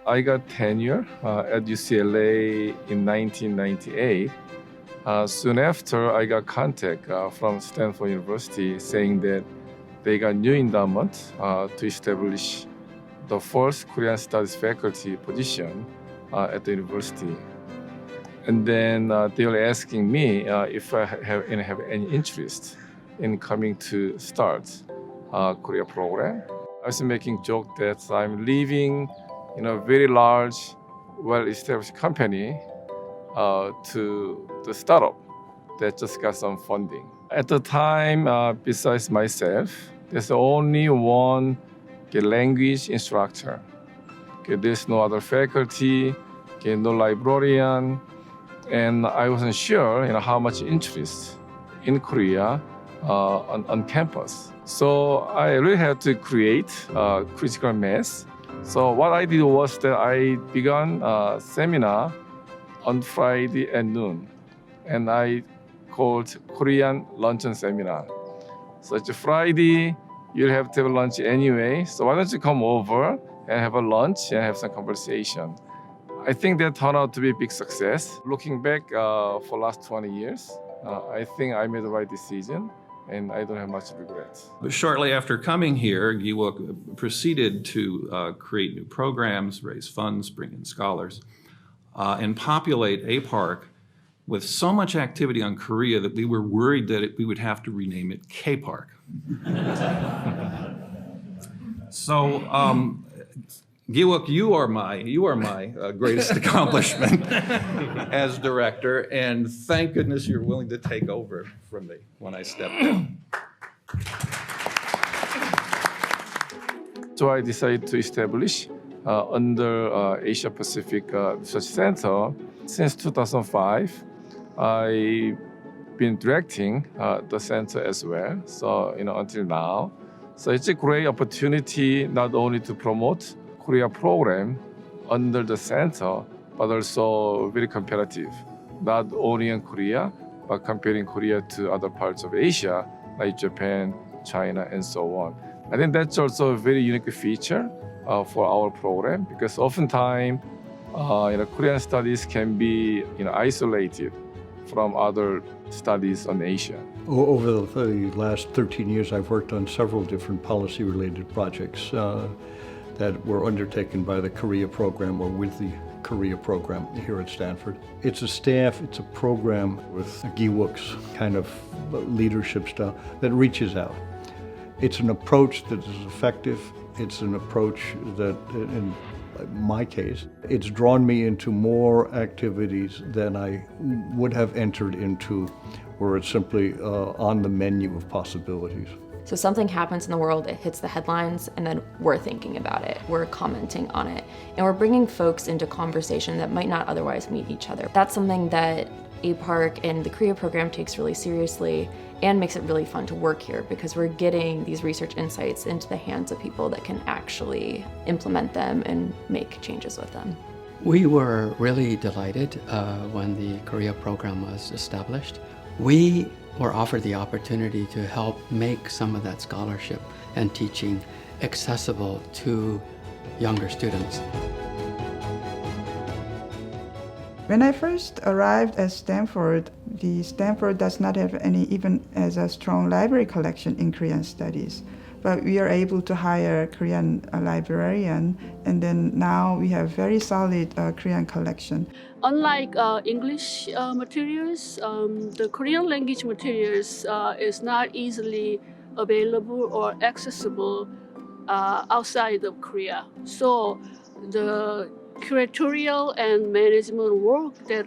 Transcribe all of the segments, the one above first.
I got tenure at UCLA in 1998. Soon after, I got contact from Stanford University saying that they got new endowment to establish the first Korean Studies faculty position at the university. And then they were asking me if I have any interest in coming to start Korea program. I was making joke that I'm leaving a very large, well-established company to the startup that just got some funding. At the time, besides myself, there's only one language instructor. There's no other faculty, no librarian, and I wasn't sure how much interest in Korea on campus. So I really had to create critical mass. So what I did was that I began a seminar on Friday at noon, and I called Korean Luncheon Seminar. So it's a Friday, you'll have to have lunch anyway, so why don't you come over and have a lunch and have some conversation. I think that turned out to be a big success. Looking back for the last 20 years, I think I made the right decision, and I don't have much regret. Shortly after coming here, Gi-wook proceeded to create new programs, raise funds, bring in scholars, and populate APARC with so much activity on Korea that we were worried that we would have to rename it K-Park. So, Gi-wook, you are my greatest accomplishment as director, and thank goodness you're willing to take over from me when I step down. So I decided to establish under Asia-Pacific Research Center. Since 2005, I've been directing the center as well, so until now. So it's a great opportunity not only to promote Korea program under the center, but also very competitive, not only in Korea, but comparing Korea to other parts of Asia, like Japan, China, and so on. I think that's also a very unique feature for our program, because oftentimes Korean studies can be isolated from other studies on Asia. Over the last 13 years, I've worked on several different policy-related projects that were undertaken by the Korea program or with the Korea program here at Stanford. It's a staff, it's a program with Gi-wook's kind of leadership style that reaches out. It's an approach that is effective. It's an approach that, in my case, it's drawn me into more activities than I would have entered into were it simply on the menu of possibilities. So something happens in the world, it hits the headlines, and then we're thinking about it, we're commenting on it, and we're bringing folks into conversation that might not otherwise meet each other. That's something that APARC and the Korea program takes really seriously and makes it really fun to work here, because we're getting these research insights into the hands of people that can actually implement them and make changes with them. We were really delighted when the Korea program was established. We were offered the opportunity to help make some of that scholarship and teaching accessible to younger students. When I first arrived at Stanford, the Stanford does not have any even as a strong library collection in Korean studies. But we are able to hire a Korean librarian, and then now we have very solid Korean collection. Unlike English materials, the Korean language materials is not easily available or accessible outside of Korea. So the curatorial and management work that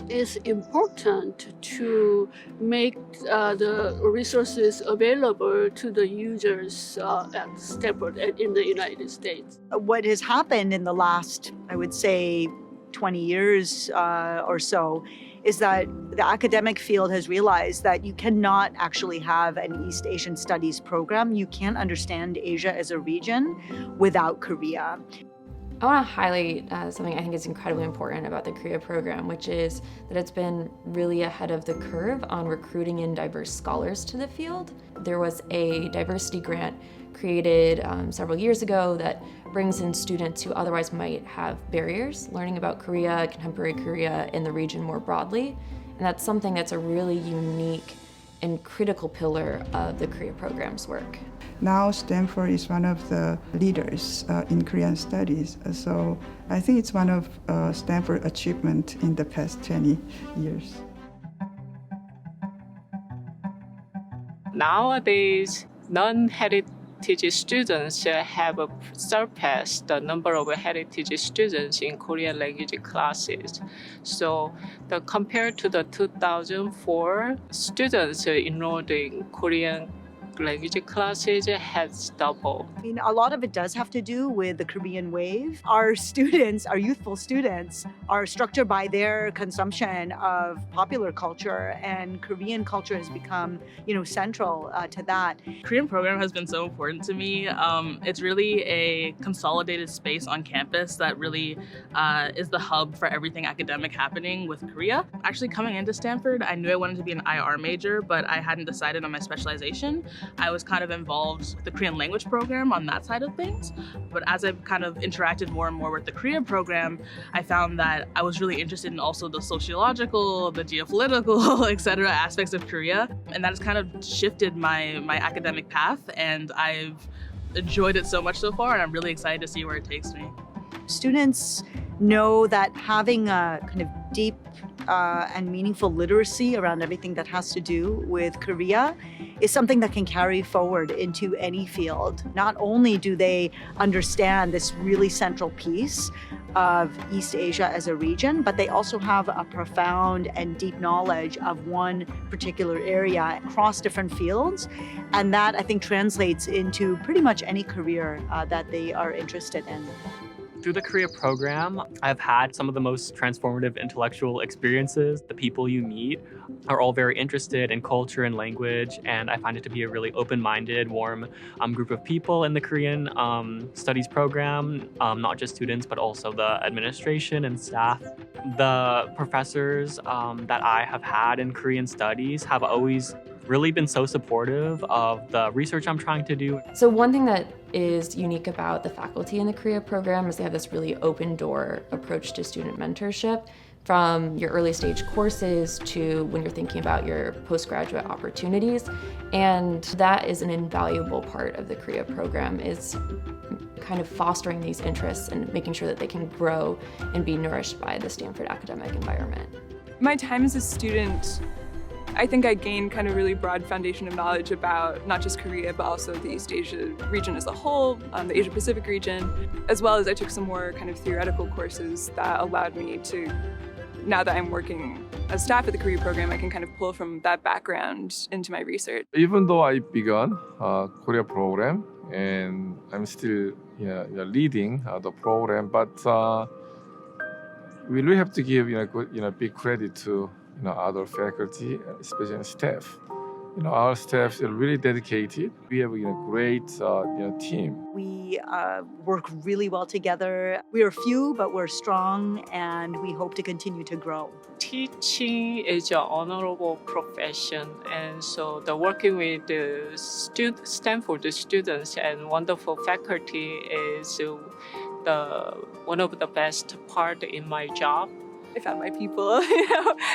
is important to make the resources available to the users at Stanford and in the United States. What has happened in the last, I would say, 20 years or so is that the academic field has realized that you cannot actually have an East Asian Studies program. You can't understand Asia as a region without Korea. I want to highlight something I think is incredibly important about the Korea program, which is that it's been really ahead of the curve on recruiting in diverse scholars to the field. There was a diversity grant created several years ago that brings in students who otherwise might have barriers learning about Korea, contemporary Korea in the region more broadly. And that's something that's a really unique and critical pillar of the Korea program's work. Now Stanford is one of the leaders in Korean studies, so I think it's one of Stanford's achievements in the past 20 years. Nowadays, non-heritage students have surpassed the number of heritage students in Korean language classes. So compared to the 2004, students enrolled in Korean language classes has doubled. I mean, a lot of it does have to do with the Korean wave. Our students, our youthful students, are structured by their consumption of popular culture, and Korean culture has become, central to that. Korean program has been so important to me. It's really a consolidated space on campus that really is the hub for everything academic happening with Korea. Actually, coming into Stanford, I knew I wanted to be an IR major, but I hadn't decided on my specialization. I was kind of involved with the Korean language program on that side of things. But as I've kind of interacted more and more with the Korea program, I found that I was really interested in also the sociological, the geopolitical, etc. aspects of Korea. And that has kind of shifted my academic path, and I've enjoyed it so much so far, and I'm really excited to see where it takes me. Students know that having a kind of deep and meaningful literacy around everything that has to do with Korea is something that can carry forward into any field. Not only do they understand this really central piece of East Asia as a region, but they also have a profound and deep knowledge of one particular area across different fields. And that, I think, translates into pretty much any career that they are interested in. Through the Korea program, I've had some of the most transformative intellectual experiences. The people you meet are all very interested in culture and language, and I find it to be a really open-minded, warm group of people in the Korean studies program, not just students, but also the administration and staff. The professors that I have had in Korean studies have always really been so supportive of the research I'm trying to do. So one thing that is unique about the faculty in the Korea program is they have this really open door approach to student mentorship, from your early stage courses to when you're thinking about your postgraduate opportunities. And that is an invaluable part of the Korea program, is kind of fostering these interests and making sure that they can grow and be nourished by the Stanford academic environment. My time as a student, I think I gained kind of really broad foundation of knowledge about not just Korea, but also the East Asia region as a whole, the Asia-Pacific region, as well as I took some more kind of theoretical courses that allowed me to, now that I'm working as staff at the Korea program, I can kind of pull from that background into my research. Even though I began Korea program and I'm still leading the program, but we really have to give big credit to other faculty, especially staff. Our staff are really dedicated. We have a great team. We work really well together. We are few, but we're strong, and we hope to continue to grow. Teaching is an honorable profession, and so the working with the Stanford students and wonderful faculty is one of the best part in my job. I found my people,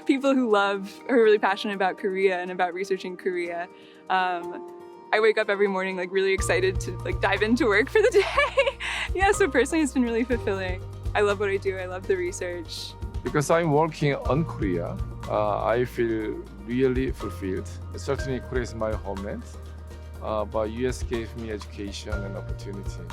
people who are really passionate about Korea and about researching Korea. I wake up every morning really excited to dive into work for the day. Yeah, so personally it's been really fulfilling. I love what I do, I love the research. Because I'm working on Korea, I feel really fulfilled. Certainly Korea is my homeland, but US gave me education and opportunity.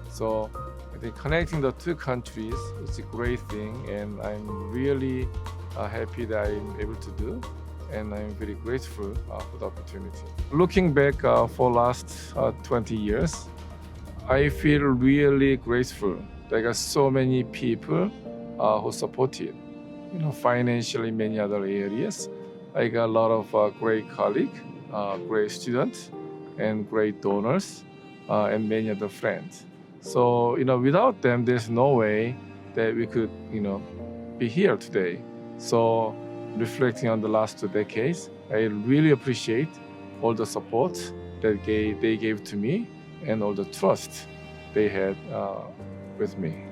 So I think connecting the two countries is a great thing, and I'm really happy that I'm able to do, and I'm very grateful for the opportunity. Looking back for last 20 years, I feel really grateful. There are so many people who supported, financially, many other areas. I got a lot of great colleagues, great students, and great donors, and many other friends. So, without them, there's no way that we could, be here today. So, reflecting on the last 2 decades, I really appreciate all the support that they gave to me and all the trust they had with me.